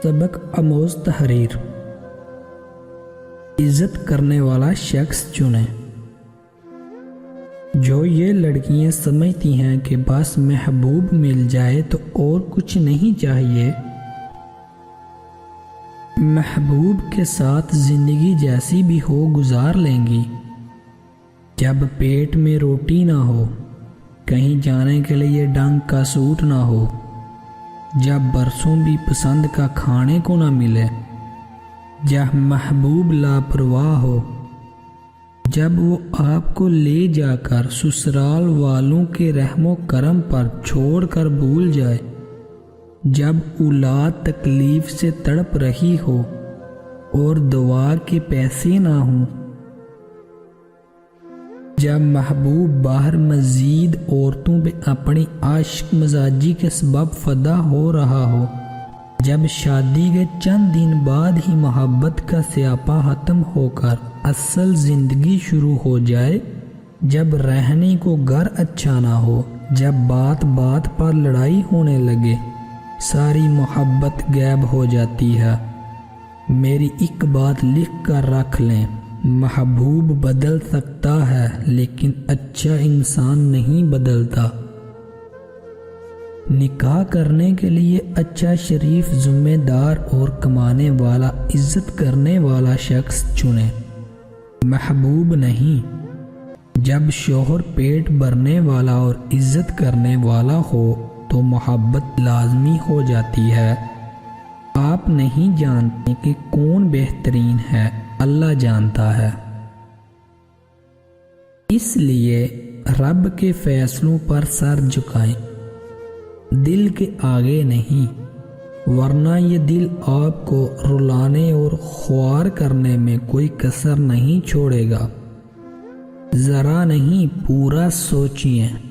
سبق آموز تحریر۔ عزت کرنے والا شخص چنیں۔ جو یہ لڑکیاں سمجھتی ہیں کہ بس محبوب مل جائے تو اور کچھ نہیں چاہیے، محبوب کے ساتھ زندگی جیسی بھی ہو گزار لیں گی۔ جب پیٹ میں روٹی نہ ہو، کہیں جانے کے لیے ڈنگ کا سوٹ نہ ہو، جب برسوں بھی پسند کا کھانے کو نہ ملے، جب محبوب لاپرواہ ہو، جب وہ آپ کو لے جا کر سسرال والوں کے رحم و کرم پر چھوڑ کر بھول جائے، جب اولاد تکلیف سے تڑپ رہی ہو اور دعا کے پیسے نہ ہوں، جب محبوب باہر مزید عورتوں پہ اپنی عاشق مزاجی کے سبب فدا ہو رہا ہو، جب شادی کے چند دن بعد ہی محبت کا سیاپا ختم ہو کر اصل زندگی شروع ہو جائے، جب رہنے کو گھر اچھا نہ ہو، جب بات بات پر لڑائی ہونے لگے، ساری محبت غائب ہو جاتی ہے۔ میری ایک بات لکھ کر رکھ لیں، محبوب بدل سکتا ہے لیکن اچھا انسان نہیں بدلتا۔ نکاح کرنے کے لیے اچھا، شریف، ذمہ دار اور کمانے والا، عزت کرنے والا شخص چنیں، محبوب نہیں۔ جب شوہر پیٹ بھرنے والا اور عزت کرنے والا ہو تو محبت لازمی ہو جاتی ہے۔ آپ نہیں جانتے کہ کون بہترین ہے، اللہ جانتا ہے۔ اس لیے رب کے فیصلوں پر سر جھکائیں، دل کے آگے نہیں، ورنہ یہ دل آپ کو رلانے اور خوار کرنے میں کوئی کسر نہیں چھوڑے گا۔ ذرا نہیں، پورا سوچئے۔